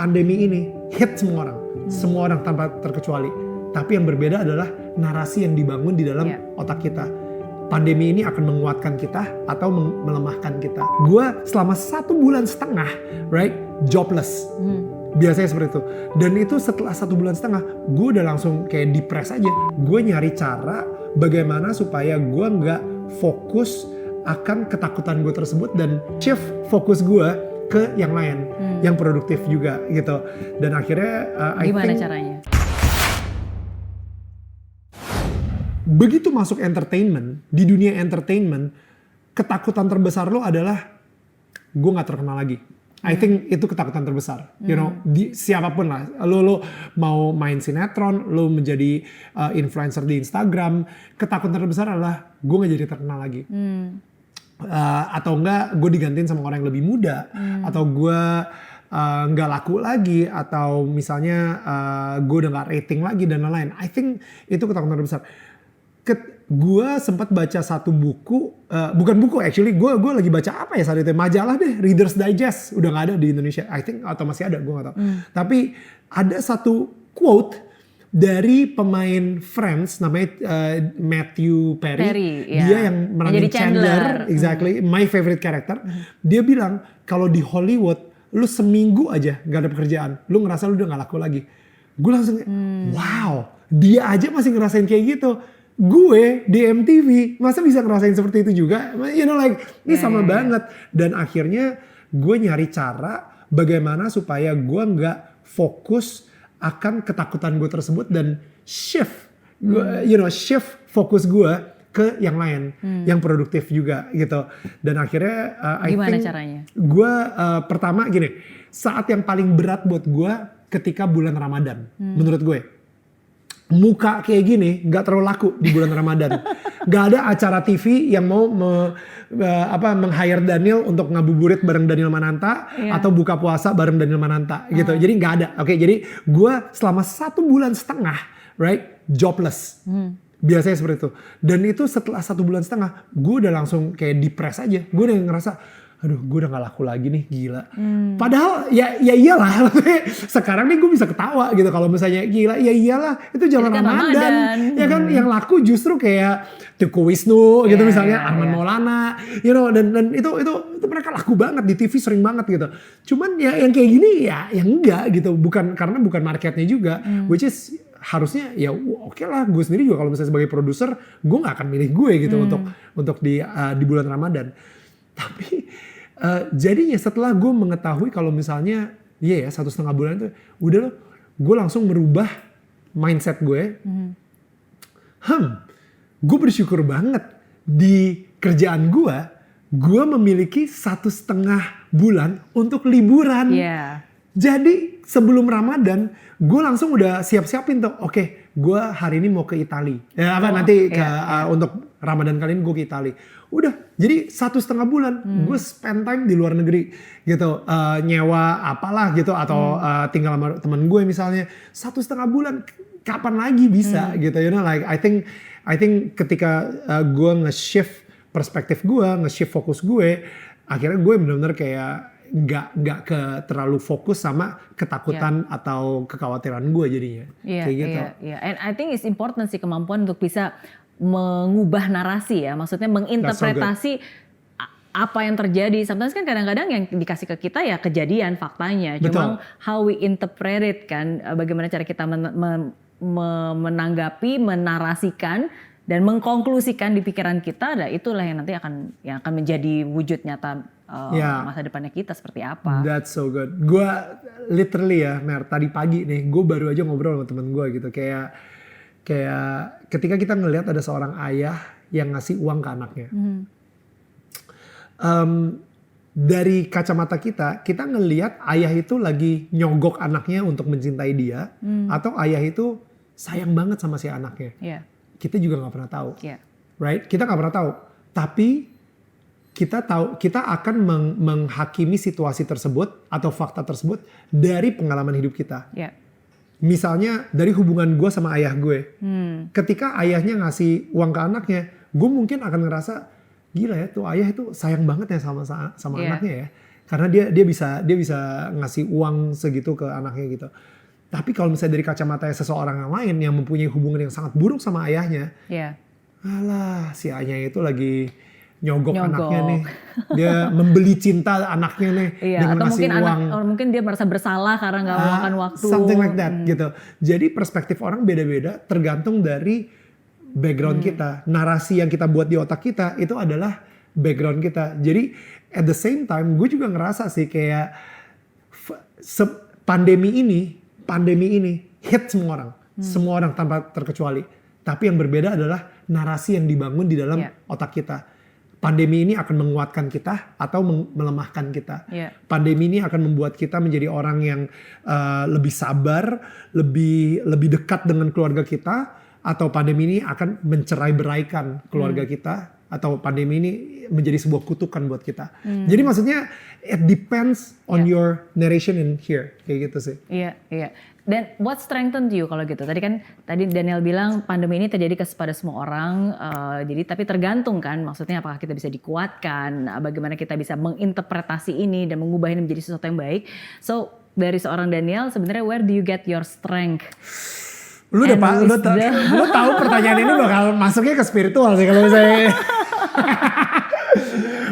pandemi ini hit semua orang tanpa terkecuali. Tapi yang berbeda adalah narasi yang dibangun di dalam otak kita. Pandemi ini akan menguatkan kita atau melemahkan kita. Gue selama 1,5 bulan, right, jobless. Biasanya seperti itu. Dan itu setelah 1,5 bulan, gue udah langsung kayak depres aja. Gue nyari cara bagaimana supaya gue nggak fokus akan ketakutan gue tersebut dan shift fokus gue ke yang lain, yang produktif juga gitu. Dan akhirnya gimana caranya? Begitu masuk entertainment, di dunia entertainment, ketakutan terbesar lo adalah gue gak terkenal lagi. I think itu ketakutan terbesar. You know, siapapun lah. Lo mau main sinetron, lo menjadi influencer di Instagram, ketakutan terbesar adalah gue gak jadi terkenal lagi. Atau enggak gue digantiin sama orang yang lebih muda. Atau gue nggak laku lagi. Atau misalnya gue udah gak rating lagi dan lain-lain. I think itu ketakutan terbesar. Gue sempat baca satu buku, bukan buku actually, gue lagi baca apa ya saat itu, majalah deh, Reader's Digest, udah gak ada di Indonesia, I think, atau masih ada, gue gak tahu. Tapi ada satu quote dari pemain Friends, namanya Matthew Perry, dia yang meranin Chandler, exactly, my favorite character. Dia bilang, kalau di Hollywood, lu seminggu aja gak ada pekerjaan, lu ngerasa lu udah gak laku lagi. Gue langsung, wow, dia aja masih ngerasain kayak gitu. Gue di MTV masa bisa ngerasain seperti itu juga, you know, like ini sama banget. Dan akhirnya gue nyari cara bagaimana supaya gue nggak fokus akan ketakutan gue tersebut dan shift fokus gue ke yang lain, yang produktif juga gitu. Dan akhirnya gimana caranya? Gue pertama gini, saat yang paling berat buat gue ketika bulan Ramadan, menurut gue. Muka kayak gini gak terlalu laku di bulan Ramadan. Gak ada acara TV yang mau meng-hire Daniel untuk ngabuburit bareng Daniel Mananta atau buka puasa bareng Daniel Mananta gitu. Jadi gak ada. Oke, jadi gue selama 1,5 bulan, right, jobless. Biasanya seperti itu. Dan itu setelah 1,5 bulan, gue udah langsung kayak depres aja. Gue udah ngerasa, aduh gue udah gak laku lagi nih, gila. Padahal ya iyalah, sekarang nih gue bisa ketawa gitu kalau misalnya gila, ya iyalah itu zaman Ramadan. Ya kan yang laku justru kayak Teuku Wisnu gitu misalnya, Arman Maulana, you know, dan itu mereka laku banget di TV, sering banget gitu. Cuman ya yang kayak gini ya yang enggak gitu, bukan karena bukan marketnya juga, which is harusnya ya oke lah, gue sendiri juga kalau misalnya sebagai produser gue gak akan milih gue gitu untuk di bulan Ramadan. Tapi jadinya setelah gue mengetahui kalau misalnya 1,5 bulan itu udah loh, gue langsung merubah mindset gue. Gue bersyukur banget di kerjaan gue memiliki 1,5 bulan untuk liburan. Jadi sebelum Ramadan gue langsung udah siap-siapin tuh, oke, gue hari ini mau ke Itali. Untuk Ramadan kali ini gue ke Itali. Udah, jadi 1,5 bulan gue spend time di luar negeri gitu, nyewa apalah gitu atau tinggal sama temen gue misalnya. 1,5 bulan, kapan lagi bisa gitu, you know, like I think ketika gue nge-shift perspektif gue, nge-shift fokus gue, akhirnya gue benar-benar kayak nggak terlalu fokus sama ketakutan atau kekhawatiran gue jadinya. Kayak gitu. And I think it's important sih kemampuan untuk bisa mengubah narasi ya, maksudnya menginterpretasi apa yang terjadi. Sometimes kan kadang-kadang yang dikasih ke kita ya kejadian faktanya, cuma how we interpret it kan, bagaimana cara kita menanggapi, menarasikan dan mengkonklusikan di pikiran kita, dan itulah yang nanti akan menjadi wujud nyata masa depannya kita seperti apa. That's so good. Gue literally ya, Mer, tadi pagi nih gue baru aja ngobrol sama temen gue gitu, kayak ketika kita ngelihat ada seorang ayah yang ngasih uang ke anaknya. Dari kacamata kita ngelihat ayah itu lagi nyogok anaknya untuk mencintai dia, atau ayah itu sayang banget sama si anaknya. Kita juga nggak pernah tahu, right? Kita nggak pernah tahu. Tapi kita akan menghakimi situasi tersebut atau fakta tersebut dari pengalaman hidup kita. Misalnya dari hubungan gue sama ayah gue. Ketika ayahnya ngasih uang ke anaknya, gue mungkin akan ngerasa, gila ya tuh ayah itu sayang banget ya sama anaknya ya. karena dia bisa ngasih uang segitu ke anaknya gitu. Tapi kalau misalnya dari kacamata seseorang yang lain yang mempunyai hubungan yang sangat buruk sama ayahnya, alah si ayahnya itu lagi nyogok anaknya nih, dia membeli cinta anaknya nih dengan atau ngasih mungkin uang. mungkin dia merasa bersalah karena nggak meluangkan waktu. Something like that gitu. Jadi perspektif orang beda-beda tergantung dari background kita. Narasi yang kita buat di otak kita itu adalah background kita. Jadi at the same time gue juga ngerasa sih kayak pandemi ini hit semua orang tanpa terkecuali. Tapi yang berbeda adalah narasi yang dibangun di dalam otak kita. Pandemi ini akan menguatkan kita atau melemahkan kita. Pandemi ini akan membuat kita menjadi orang yang lebih sabar, lebih dekat dengan keluarga kita, atau pandemi ini akan mencerai-beraikan keluarga kita, atau pandemi ini menjadi sebuah kutukan buat kita. Jadi maksudnya it depends on your narration in here, kayak gitu sih. Iya. Dan what strengthened you kalau gitu? Tadi Daniel bilang pandemi ini terjadi kepada semua orang, jadi tapi tergantung kan, maksudnya apakah kita bisa dikuatkan, bagaimana kita bisa menginterpretasi ini dan mengubah ini menjadi sesuatu yang baik. So dari seorang Daniel sebenarnya where do you get your strength? Lu tahu pertanyaan ini bakal masuknya ke spiritual sih kalau misalnya.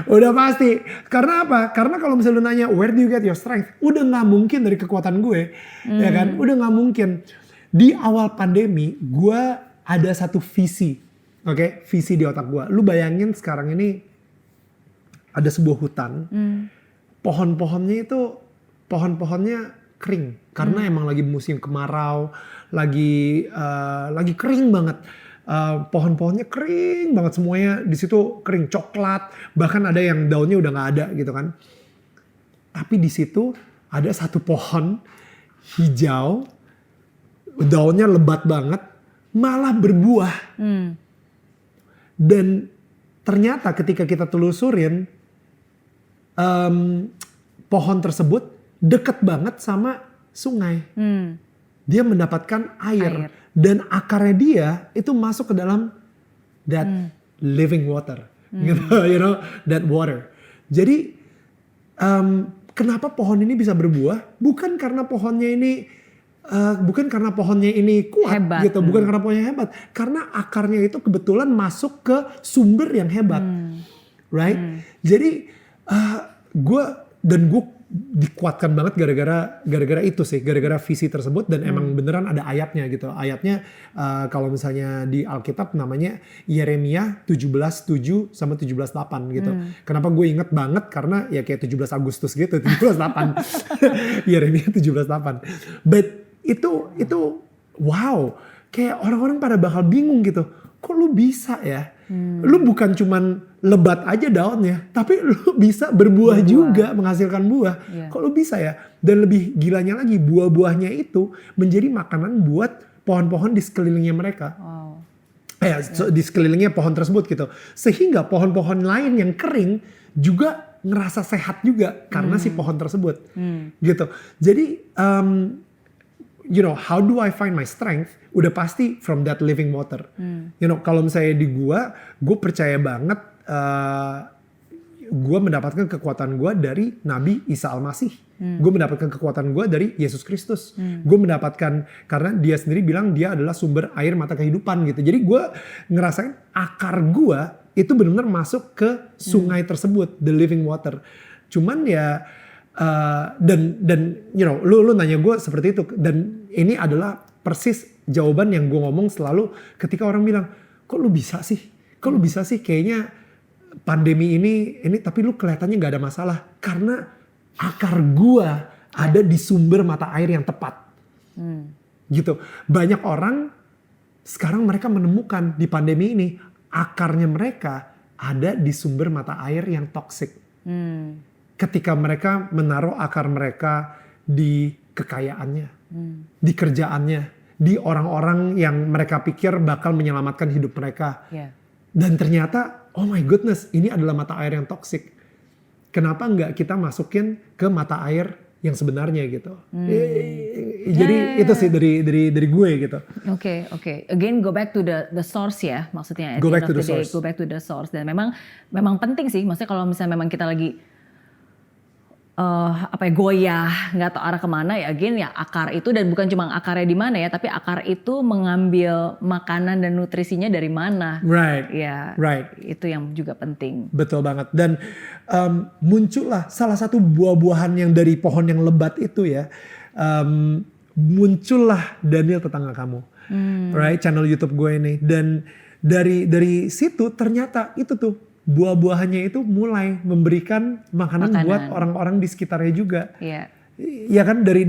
Udah pasti. Karena apa? Karena kalau misalnya lu nanya where do you get your strength? Udah gak mungkin dari kekuatan gue. Ya kan? Udah gak mungkin. Di awal pandemi gue ada satu visi. Oke? Visi di otak gue. Lu bayangin sekarang ini ada sebuah hutan. Pohonnya kering. Karena emang lagi musim kemarau. Lagi kering banget. Pohon-pohonnya kering banget semuanya, di situ kering coklat, bahkan ada yang daunnya udah nggak ada gitu kan. Tapi di situ ada satu pohon hijau, daunnya lebat banget, malah berbuah. Dan ternyata ketika kita telusurin, pohon tersebut deket banget sama sungai. Dia mendapatkan air. Dan akarnya dia itu masuk ke dalam that living water, you know, that water. Jadi kenapa pohon ini bisa berbuah? Bukan karena pohonnya ini kuat, hebat. Gitu, bukan karena pohonnya hebat, karena akarnya itu kebetulan masuk ke sumber yang hebat, right? Jadi gue dikuatkan banget gara-gara itu sih, gara-gara visi tersebut. Dan emang beneran ada ayatnya gitu. Ayatnya kalau misalnya di Alkitab namanya Yeremia 17:7 sama 17:8 gitu. Kenapa gue inget banget? Karena ya kayak 17 Agustus gitu, 17:8. Yeremia 17:8. But itu wow, kayak orang-orang pada bakal bingung gitu. Kok lu bisa ya? Lu bukan cuman lebat aja daunnya, tapi lu bisa berbuah juga, menghasilkan buah. Kok lu bisa ya? Dan lebih gilanya lagi, buah-buahnya itu menjadi makanan buat pohon-pohon di sekelilingnya mereka. Di sekelilingnya pohon tersebut gitu. Sehingga pohon-pohon lain yang kering juga ngerasa sehat juga karena si pohon tersebut. Gitu. Jadi you know, how do I find my strength? Udah pasti from that living water. You know, kalau misalnya di gue percaya banget gue mendapatkan kekuatan gue dari Nabi Isa Al-Masih. Gue mendapatkan kekuatan gue dari Yesus Kristus. Gue mendapatkan, karena dia sendiri bilang dia adalah sumber air mata kehidupan gitu. Jadi gue ngerasain akar gue itu benar-benar masuk ke sungai tersebut, the living water. Cuman ya dan you know, lu nanya gue seperti itu, dan ini adalah persis jawaban yang gue ngomong selalu ketika orang bilang, kok lu bisa sih? Kok lu bisa sih? Kayaknya pandemi ini tapi lu kelihatannya nggak ada masalah, karena akar gua ada di sumber mata air yang tepat. Gitu. Banyak orang sekarang mereka menemukan di pandemi ini akarnya mereka ada di sumber mata air yang toksik. Ketika mereka menaruh akar mereka di kekayaannya, di kerjaannya, di orang-orang yang mereka pikir bakal menyelamatkan hidup mereka. Dan ternyata, oh my goodness, ini adalah mata air yang toksik. Kenapa nggak kita masukin ke mata air yang sebenarnya gitu? Jadi itu sih dari gue gitu. Oke. Again, go back to the source ya, maksudnya. Go back to the source. Go back to the source. Dan memang penting sih, maksudnya kalau misalnya memang kita lagi goyah, nggak tahu arah kemana ya, again ya akar itu, dan bukan cuma akarnya di mana ya, tapi akar itu mengambil makanan dan nutrisinya dari mana. Right. Ya, Right. itu yang juga penting. Betul banget. Dan muncullah salah satu buah-buahan yang dari pohon yang lebat itu ya, muncullah Daniel tetangga kamu, right? Channel YouTube gue ini, dan dari situ ternyata itu tuh buah-buahannya itu mulai memberikan makanan buat orang-orang di sekitarnya juga. Iya. Ya kan, dari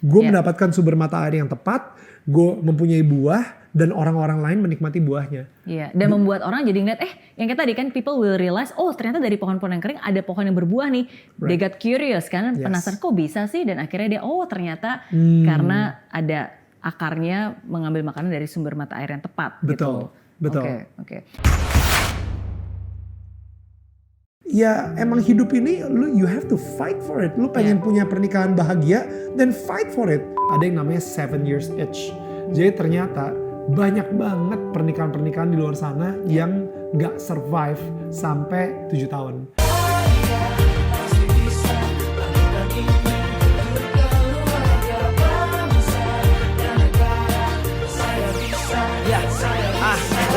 gue mendapatkan sumber mata air yang tepat, gue mempunyai buah, dan orang-orang lain menikmati buahnya. Iya, dan membuat orang jadi ngeliat, yang kayak tadi kan, people will realize, oh ternyata dari pohon-pohon yang kering ada pohon yang berbuah nih. They got curious kan, penasaran kok bisa sih, dan akhirnya dia, oh ternyata karena ada akarnya mengambil makanan dari sumber mata air yang tepat. Betul, gitu. betul. Oke. Ya emang hidup ini you have to fight for it. Lu pengen punya pernikahan bahagia, then fight for it. Ada yang namanya 7 years itch. Jadi ternyata banyak banget pernikahan-pernikahan di luar sana yang gak survive sampai 7 tahun.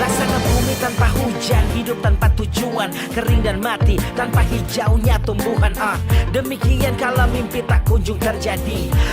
Laksana bumi tanpa hujan, hidup tanpa tujuan, kering dan mati tanpa hijaunya tumbuhan. Demikian kalau mimpi tak kunjung terjadi.